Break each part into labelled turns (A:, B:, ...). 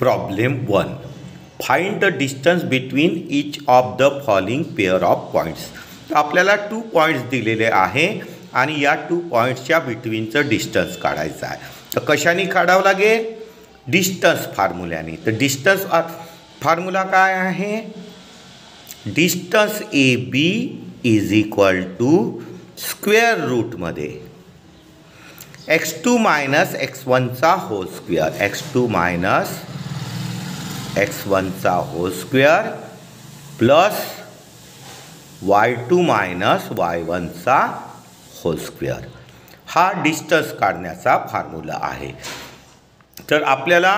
A: Problem 1. Find the distance between each of the following pair of points. तर आपल्याला 2 points दिलेले आहे आणि या 2 पॉईंट्सच्या बिटवीनचं डिस्टन्स काढायचं आहे. तर कशाने काढावं लागेल? डिस्टन्स फॉर्म्युल्याने. तर डिस्टन्स फॉर्म्युला काय आहे? Distance A B is equal to square रूटमध्ये x2 मायनस x1चा होल स्क्वेअर, x2 मायनस x1चा whole square plus y2 minus y1चा होल स्क्वेअर. हा डिस्टन्स काढण्याचा फॉर्म्युला आहे. तर आपल्याला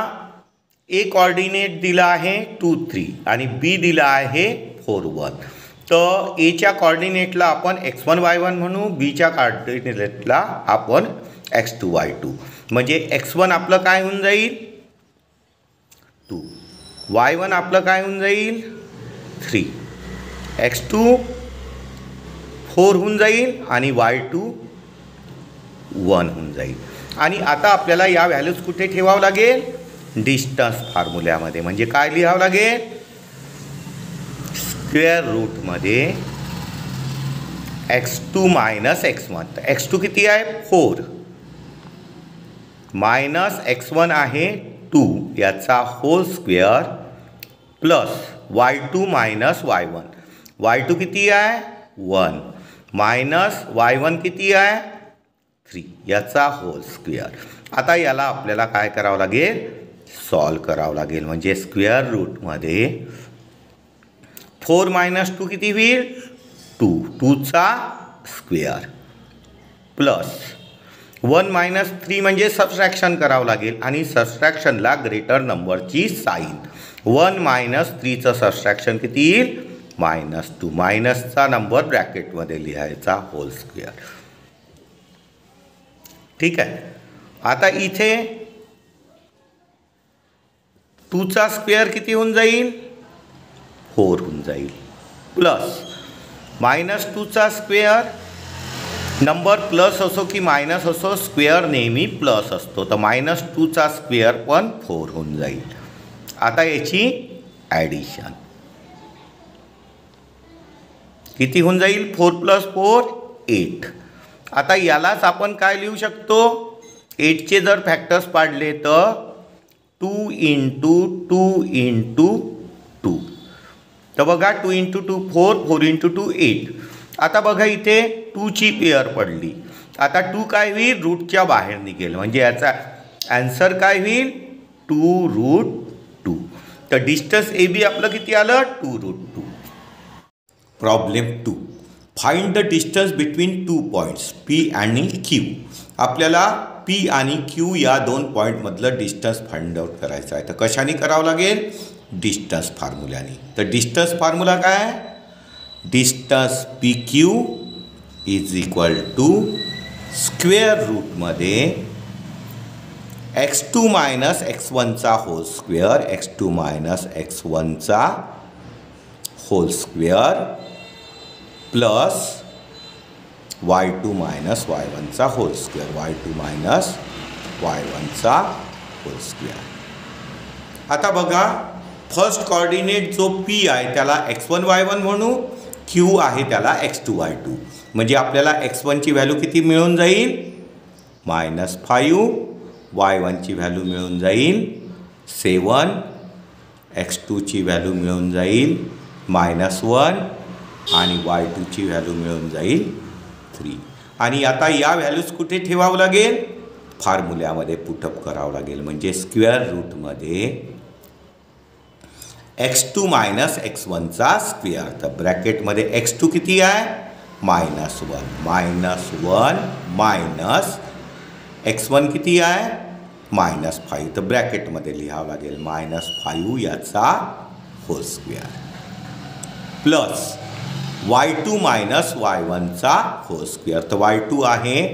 A: ए कॉर्डिनेट दिला आहे 2 3 आणि बी दिला आहे 4 1. तर एच्या कॉर्डिनेटला आपण x1 y1 म्हणू, बीच्या कॉर्डिनेटला आपण x2 y2. म्हणजे x1 आपलं काय होऊन जाईल 2, y1 आपलं काय होऊन जाईल 3, x2 4 होऊन जाईल आणि y2 1 होऊन जाईल. आणि आता आपल्याला या व्हॅल्यूज कुठे ठेवावं लागेल? डिस्टन्स फॉर्म्युल्यामध्ये. म्हणजे काय लिहावं लागेल? स्क्वेअर रूटमध्ये x2 मायनस x1. तर x2 किती आहे 4 मायनस x1 आहे 2 याचा whole square plus y2 minus y1. y2 किती आहे 1 मायनस y1 किती आहे 3 याचा होल स्क्वेअर. आता याला आपल्याला काय करावं लागेल? सॉल्व करावं लागेल. म्हणजे स्क्वेअर रूटमध्ये 4 मायनस 2 किती होईल 2, 2चा स्क्वेअर प्लस 1 मायनस 3 म्हणजे सबट्रॅक्शन करावं लागेल आणि सबट्रॅक्शनला ग्रेटर नंबरची साईन. 1 मायनस 3चं सबट्रॅक्शन किती येईल -2. मायनसचा नंबर ब्रॅकेटमध्ये लिहायचा होल स्क्वेअर. ठीक आहे. आता इथे 2चा स्क्वेअर किती होऊन जाईल 4 होऊन जाईल प्लस -2चा स्क्वेअर. नंबर प्लस असो की मायनस असो स्क्वेअर नेहमी प्लस असतो. तर -2चा स्क्वेअर पण 4 होऊन जाईल. आता याची ॲडिशन किती होऊन जाईल 4 + 4 8. आता यालाच आपण काय लिहू शकतो? 8चे जर फॅक्टर्स पाडले तर 2 × 2 × 2. तर बघा 2 × 2 4, 4 × 2 8. आता बघा इथे 2ची पेअर पडली. आता 2 काय होईल रूटच्या बाहेर निघेल. म्हणजे याचा ॲन्सर काय होईल 2√2. तर डिस्टन्स ए बी आपलं किती आलं 2√2. Problem 2. Find the distance between 2 points P आणि Q. आपल्याला P आणि Q या 2 पॉईंटमधलं डिस्टन्स फाइंड आउट करायचं आहे. तर कशाने करावं लागेल? डिस्टन्स फॉर्म्युल्याने. तर डिस्टन्स फॉर्म्युला काय आहे? Distance PQ is equal to square रूटमध्ये x2 मायनस x1चा होल स्क्वेअर, x2 मायनस x1चा whole square plus y2 minus y1चा होल स्क्वेअर, y2 मायनस y1चा होल स्क्वेअर. आता बघा फर्स्ट कॉर्डिनेट जो P आहे त्याला x1 y1 म्हणू, Q आहे त्याला x2 y2. म्हणजे आपल्याला x1ची व्हॅल्यू किती मिळून जाईल -5, y1ची व्हॅल्यू मिळून जाईल 7, x2ची व्हॅल्यू मिळून जाईल -1 आणि y2ची व्हॅल्यू मिळून जाईल 3. आणि आता या व्हॅल्यूज कुठे ठेवावं लागेल? फॉर्म्युल्यामध्ये पुटअप करावं लागेल. म्हणजे स्क्वेअर रूटमध्ये x2 मायनस x1चा स्क्वेअर. तर ब्रॅकेटमध्ये x2 किती आहे -1 मायनस x1 किती आहे -5. तर ब्रॅकेटमध्ये लिहावं लागेल -5 याचा whole square plus y2 minus y1चा होल स्क्वेअर. तर y2 आहे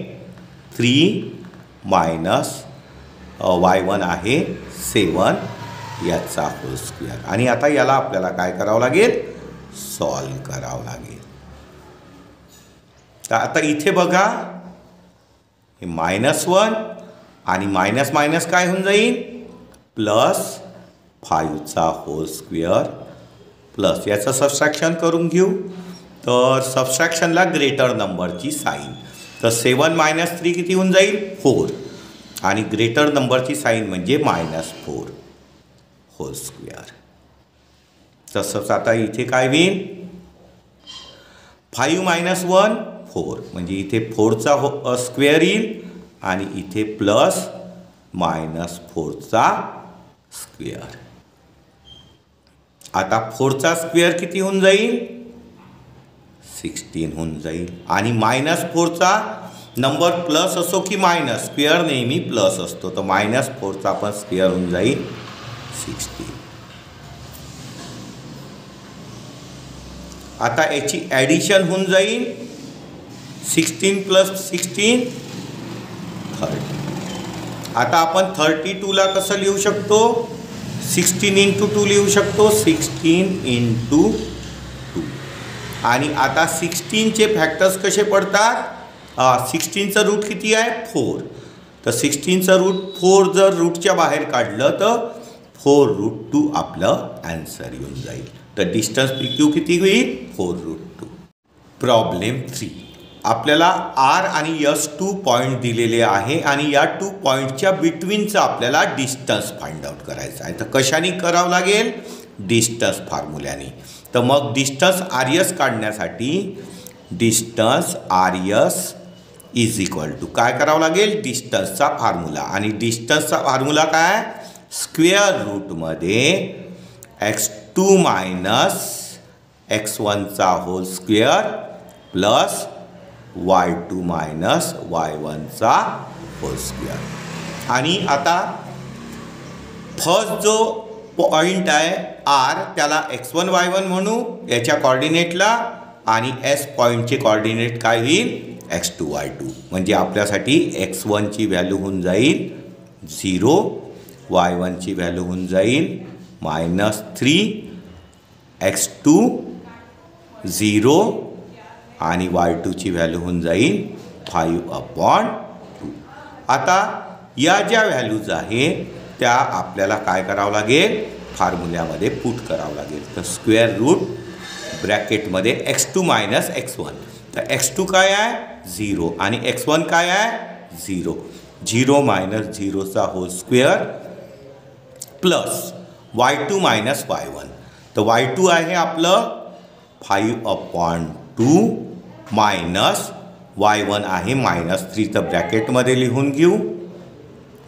A: 3 मायनस y1 आहे 7 याचा होल स्क्वेअर. आणि आता याला आपल्याला काय करावं लागेल? सॉल्व करावं लागेल. तर आता इथे बघा हे -1 आणि मायनस मायनस काय होऊन जाईल प्लस 5चा होल स्क्वेअर प्लस याचं सबस्ट्रॅक्शन करून घेऊ. तर सबस्ट्रॅक्शनला ग्रेटर नंबरची साईन. तर 7 - 3 किती होऊन जाईल 4 आणि ग्रेटर नंबरची साईन म्हणजे -4 होल स्क्वेअर. तसंच आता इथे काय होईल 5 - 1 4 म्हणजे इथे 4चा स्क्वेअर येईल आणि इथे प्लस -4चा स्क्वेअर. आता 4चा स्क्वेअर किती होऊन जाईल 16 होऊन जाईल. आणि -4चा नंबर प्लस असो की मायनस स्क्वेअर नेहमी प्लस असतो. तर -4चा पण स्क्वेअर होऊन जाईल 16. आता याची ॲडिशन होऊन जाईल 16 + 16 30. आता आपण 32ला कसं लिहू शकतो 16 × 2 लिहू शकतो 16 × 2. आणि आता 16चे फॅक्टर्स कसे पडतात 16चं रूट किती आहे 4. तर 16चं रूट 4 जर रूटच्या बाहेर काढलं तर 4√2 आपलं ॲन्सर येऊन जाईल. तर डिस्टन्स PQ किती होईल 4√2. प्रॉब्लेम 3. आपल्याला R आणि S 2 पॉईंट दिलेले आहे आणि या 2 पॉईंटच्या बिटवीनचं आपल्याला डिस्टन्स फाइंड आउट करायचं आहे. तर कशाने करावं लागेल डिस्टन्स फॉर्म्युल्याने. तर मग डिस्टन्स RS काढण्यासाठी डिस्टन्स RS = काय करावं लागेल डिस्टन्सचा फॉर्म्युला. आणि डिस्टन्सचा फॉर्म्युला काय स्क्वेअर रूटमध्ये x2 - x1चा होल स्क्वेअर प्लस y2 - y1चा होल स्क्वेअर. आणि आता फर्स्ट जो पॉईंट आहे R त्याला x1 y1 म्हणू याच्या कॉर्डिनेटला आणि S पॉईंटचे कॉर्डिनेट काय होईल x2 y2. म्हणजे आपल्यासाठी x1ची व्हॅल्यू होऊन जाईल 0 y1ची व्हॅल्यू होऊन जाईल -3 x2 0 आणि y2ची व्हॅल्यू होऊन जाईल 5/2. आता या ज्या व्हॅल्यूज आहे त्या आपल्याला काय करावं लागेल फॉर्म्युल्यामध्ये पुट करावं लागेल. तर स्क्वेअर रूट ब्रॅकेटमध्ये x2 - x1. तर x2 काय आहे 0 आणि x1 काय आहे 0. 0 - 0चा hole square plus y2 - y1. तर y2 आहे आपलं 5/2 मायनस y1 आहे -3. तर ब्रॅकेटमध्ये लिहून घेऊ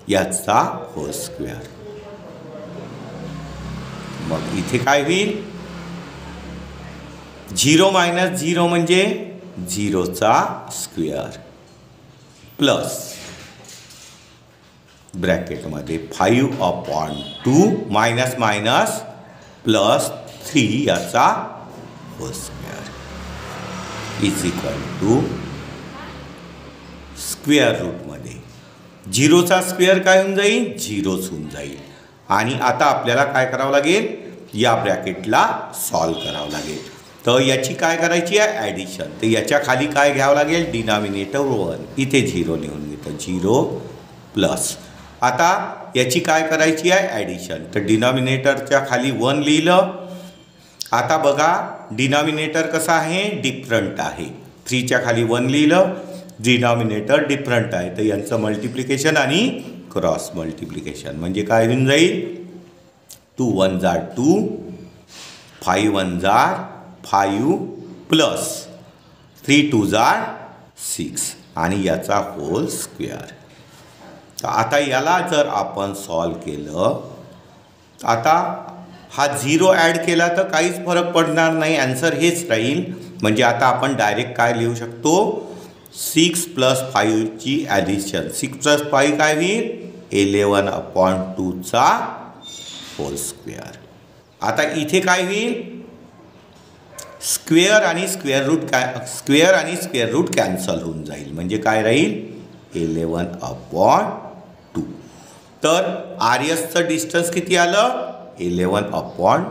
A: याचा होल स्क्वेअर. मग इथे काय होईल 0 - 0 म्हणजे 0चा स्क्वेअर प्लस ब्रॅकेटमध्ये 5/2 मायनस मायनस प्लस 3 याचा होल स्क्वेअर = स्क्वेअर रूटमध्ये 0चा स्क्वेअर काय होऊन जाईल 0च होऊन जाईल. आणि आता आपल्याला काय करावं लागेल या ब्रॅकेटला सॉल्व करावं लागेल. तर याची काय करायची आहे ॲडिशन. तर याच्या खाली काय घ्यावं लागेल डिनॉमिनेटर 1. इथे 0 लिहून घेतो 0 प्लस. आता याची काय करायची आहे ॲडिशन. तर डिनॉमिनेटरच्या खाली 1 लिहिलं. आता बघा डिनॉमिनेटर कसा आहे डिफरंट आहे. 3च्या खाली 1 लिहिलं. डिनॉमिनेटर डिफरंट आहे तर यांचं मल्टिप्लिकेशन आणि क्रॉस मल्टिप्लिकेशन म्हणजे काय होऊन जाईल 2 × 1 = 2 5 × 1 = 5 प्लस 3 × 2 = 6 आणि याचा होल स्क्वेअर. तर आता याला जर आपण सॉल्व केलं आता हा 0 ॲड केला तर काहीच फरक पडणार नाही ॲन्सर हेच राहील. म्हणजे आता आपण डायरेक्ट काय लिहू शकतो 6 + 5ची ॲडिशन 6 + 5 काय होईल 11/2चा होल स्क्वेअर. आता इथे काय होईल स्क्वेअर आणि स्क्वेअर रूट कॅन्सल होऊन जाईल. म्हणजे काय राहील 11/2. तर RSचं डिस्टन्स किती आलं 11/2.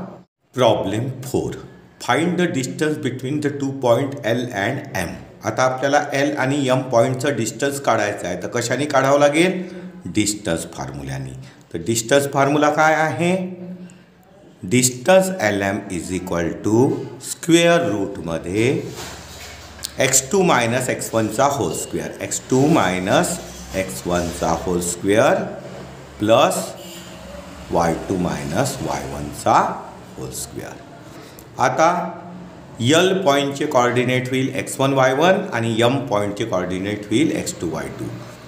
A: Problem 4. Find the distance between the 2 point L and M. आता आपल्याला L आणि M पॉईंटचं डिस्टन्स काढायचं आहे. तर कशाने काढावं लागेल डिस्टन्स फॉर्म्युल्याने. तर डिस्टन्स फॉर्म्युला काय आहे distance LM is equal to square रूटमध्ये x2 मायनस x1चा होल स्क्वेअर, x2 मायनस x1चा whole square plus y2 minus y1चा होल स्क्वेअर. आता L पॉईंटचे कॉर्डिनेट होईल x1 y1 आणि M पॉईंटचे कॉर्डिनेट होईल x2 y2.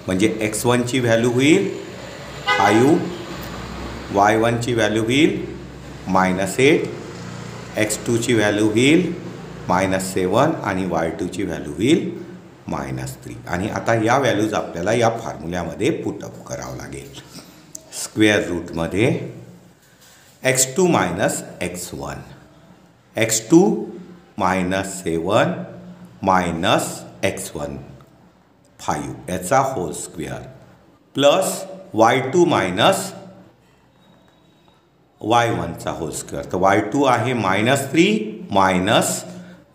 A: म्हणजे x1ची व्हॅल्यू होईल 5, y1ची व्हॅल्यू होईल -8, x2ची व्हॅल्यू होईल -7 आणि y2ची व्हॅल्यू होईल -3. आणि आता या व्हॅल्यूज आपल्याला या फॉर्म्युल्यामध्ये पुटअप करावं लागेल. स्क्वेअर रूटमध्ये x2 minus x1, x2 -7 minus x1 5 याचा whole square plus y2 minus y1चा होल स्क्वेअर. तर y2 आहे -3 मायनस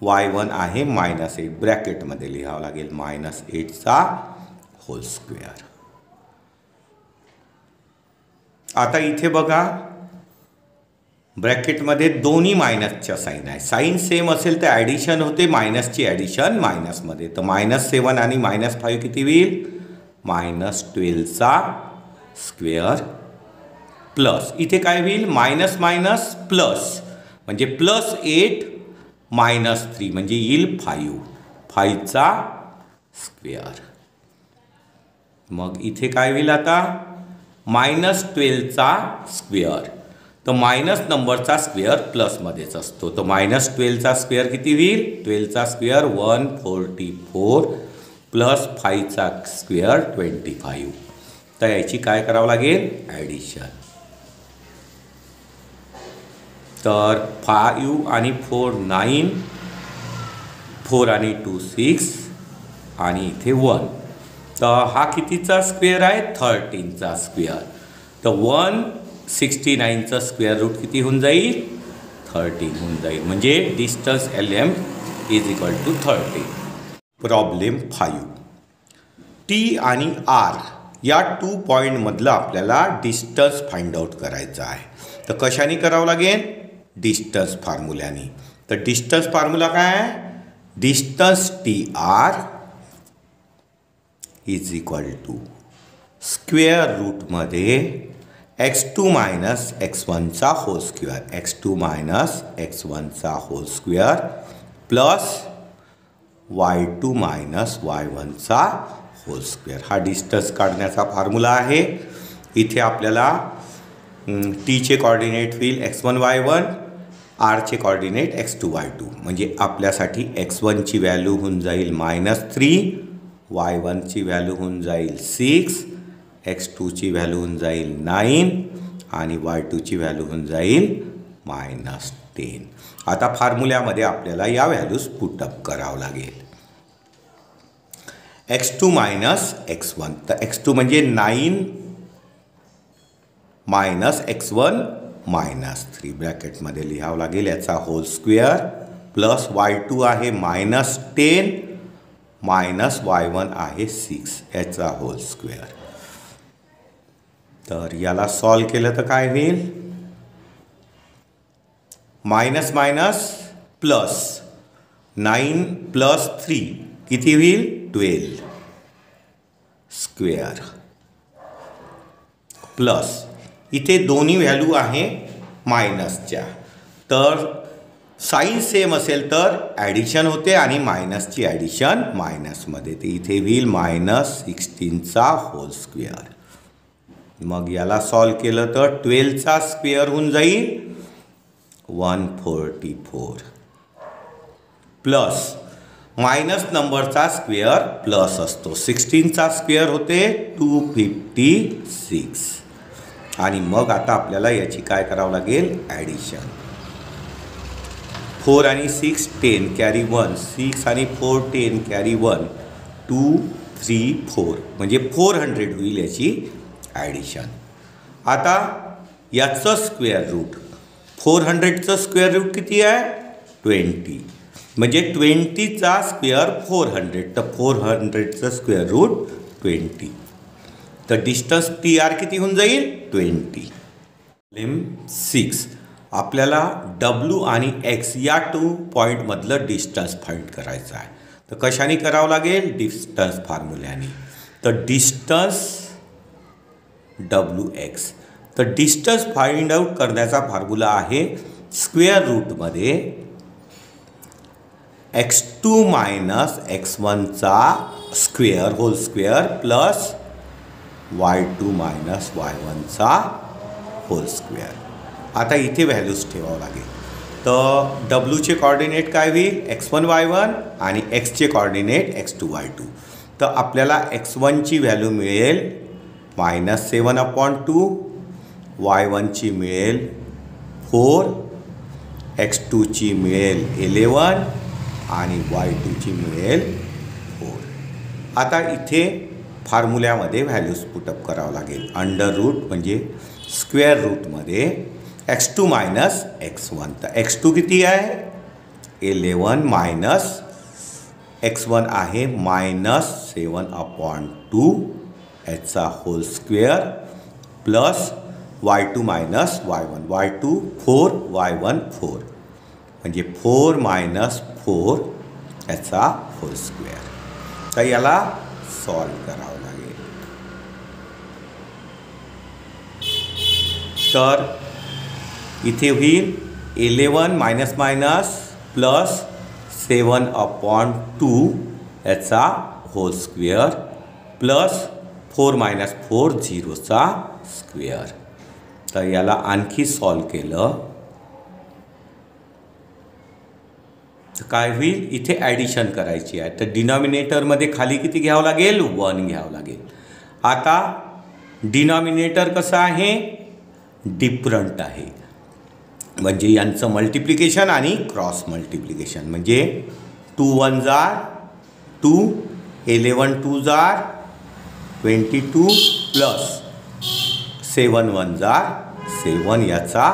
A: y1 आहे -8, ब्रॅकेटमध्ये लिहावं लागेल -8चा होल स्क्वेअर. आता इथे बघा ब्रॅकेटमध्ये दोन्ही मायनसच्या साईन आहे. साईन सेम असेल तर ॲडिशन होते, मायनसची ॲडिशन मायनसमध्ये. तर -7 आणि -5 किती होईल? -12चा स्क्वेअर प्लस इथे काय होईल? मायनस मायनस प्लस म्हणजे +8 -3 म्हणजे येईल 5चा स्क्वेअर. मग इथे काय होईल आता? -12चा स्क्वेअर. तर मायनस नंबरचा स्क्वेअर प्लसमध्येच असतो. तर -12चा स्क्वेअर किती होईल? 12चा स्क्वेअर 144 प्लस 5चा स्क्वेअर 25. तर याची काय करावं लागेल? ॲडिशन. तर 5 आणि 4 9, 4 आणि 2 6 आणि इथे 1. तर हा कितीचा स्क्वेअर आहे? 13चा स्क्वेअर. तर 169चं स्क्वेअर रूट किती होऊन जाईल? 13 होऊन जाईल. म्हणजे distance LM is equal to 13. Problem 5. T आणि R या 2 पॉईंटमधलं आपल्याला डिस्टन्स फाइंड आउट करायचं आहे. तर कशाने करावं लागेल? डिस्टन्स फॉर्म्युल्याने. तर डिस्टन्स फॉर्म्युला काय आहे? Distance TR is equal to square रूटमध्ये x2 मायनस x1चा होल स्क्वेअर, x2 मायनस x1चा whole square plus y2 minus y1चा होल स्क्वेअर. हा डिस्टन्स काढण्याचा फॉर्म्युला आहे. इथे आपल्याला टीचे कॉर्डिनेट होईल x1 y1, आरचे coordinate x2 y2. म्हणजे आपल्यासाठी x1ची व्हॅल्यू होऊन जाईल -3, y1ची व्हॅल्यू होऊन जाईल 6, x2ची व्हॅल्यू होऊन जाईल 9 आणि y2ची व्हॅल्यू होऊन जाईल -10. आता फॉर्म्युल्यामध्ये आपल्याला या व्हॅल्यूज पुटअप करावं लागेल. x2 minus x1. तर x2 म्हणजे 9 मायनस x1 -3 ब्रॅकेटमध्ये लिहावं लागेल याचा होल स्क्वेअर प्लस y2 आहे -10 मायनस y1 आहे 6 याचा होल स्क्वेअर. तर याला सॉल्व केलं तर काय होईल? मायनस मायनस प्लस 9 प्लस 3 किती होईल? 12 स्क्वेअर प्लस इथे दोन्ही व्हॅल्यू आहे मायनसच्या. तर साईन सेम असेल तर ॲडिशन होते आणि मायनसची ॲडिशन मायनसमध्ये. ते इथे होईल -16चा होल स्क्वेअर. मग याला सॉल्व केलं तर 12चा स्क्वेअर होऊन जाईल 144 प्लस मायनस नंबरचा स्क्वेअर प्लस असतो. 16चा स्क्वेअर होते 256. आणि मग आता आपल्याला याची काय करावं लागेल? ॲडिशन. 4 आणि 6 10 कॅरी 1, 6 आणि 4 10 कॅरी 1, 2 3 4 म्हणजे 400 होईल याची ॲडिशन. आता याचं स्क्वेअर रूट 400चं स्क्वेअर रूट किती आहे? 20 म्हणजे 20चा स्क्वेअर 400. तर 400चं स्क्वेअर रूट 20. तर डिस्टन्स TR किती होऊन जाईल? 20. 6. आपल्याला W आणि X या 2 पॉईंटमधलं डिस्टन्स फाइंड करायचं आहे. तर कशाने करावं लागेल? डिस्टन्स फॉर्म्युल्याने. तर डिस्टन्स WX. तर डिस्टन्स फाइंड आउट करण्याचा फॉर्म्युला आहे स्क्वेअर रूटमध्ये x2 मायनस x1चा square whole square plus y2 minus y1चा होल स्क्वेअर. आता इथे व्हॅल्यूज ठेवावं लागेल. तर डब्ल्यूचे कॉर्डिनेट काय होईल? x1 y1 आणि एक्सचे कॉर्डिनेट x2 y2. तर आपल्याला x1ची व्हॅल्यू मिळेल -7/2, y1ची मिळेल 4, x2ची मिळेल 11 आणि y2ची मिळेल 4. आता इथे फॉर्म्युल्यामध्ये व्हॅल्यूज पुटअप करावं लागेल. अंडर रूट म्हणजे स्क्वेअर रूटमध्ये x2 मायनस x1. तर x2 किती आहे? 11 मायनस x1 आहे -7/2 याचा whole square plus y2 minus y1. y2 4, y1 4 म्हणजे 4 मायनस 4 याचा होल स्क्वेअर. तर याला सॉल्व करावं लागेल. तर इथे होईल 11 मायनस मायनस प्लस 7/2 याचा होल स्क्वेअर प्लस 4 मायनस 4 0चा स्क्वेअर. तर याला आणखी सॉल्व केलं तर काय होईल? इथे ॲडिशन करायची आहे. तर डिनॉमिनेटरमध्ये खाली किती घ्यावं लागेल? 1 घ्यावं लागेल. आता डिनॉमिनेटर कसं आहे? डिफरंट आहे. म्हणजे यांचं मल्टिप्लिकेशन आणि क्रॉस मल्टिप्लिकेशन. म्हणजे 2 1 जार 2, 11 2 जार 22 प्लस 7 1 जार 7 याचा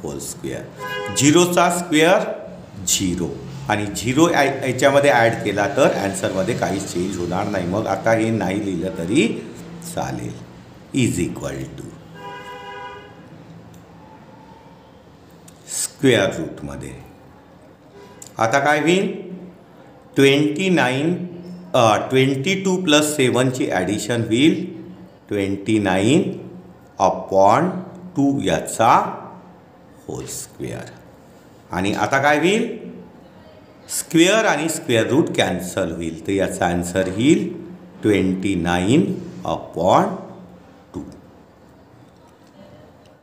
A: होल स्क्वेअर. 0चा स्क्वेअर 0 आणि 0 याच्यामध्ये ॲड केला तर ॲन्सरमध्ये काहीच चेंज होणार नाही. मग आता हे नाही लिहिलं तरी चालेल. इज इक्वल टू स्क्वेअर रूटमध्ये आता काय होईल? 22 प्लस 7ची ॲडिशन होईल 29/2 याचा होल स्क्वेअर. आणि आता काय होईल? स्क्वेअर आणि स्क्वेअर रूट कॅन्सल होईल. तर याचा आन्सर येईल 29/2.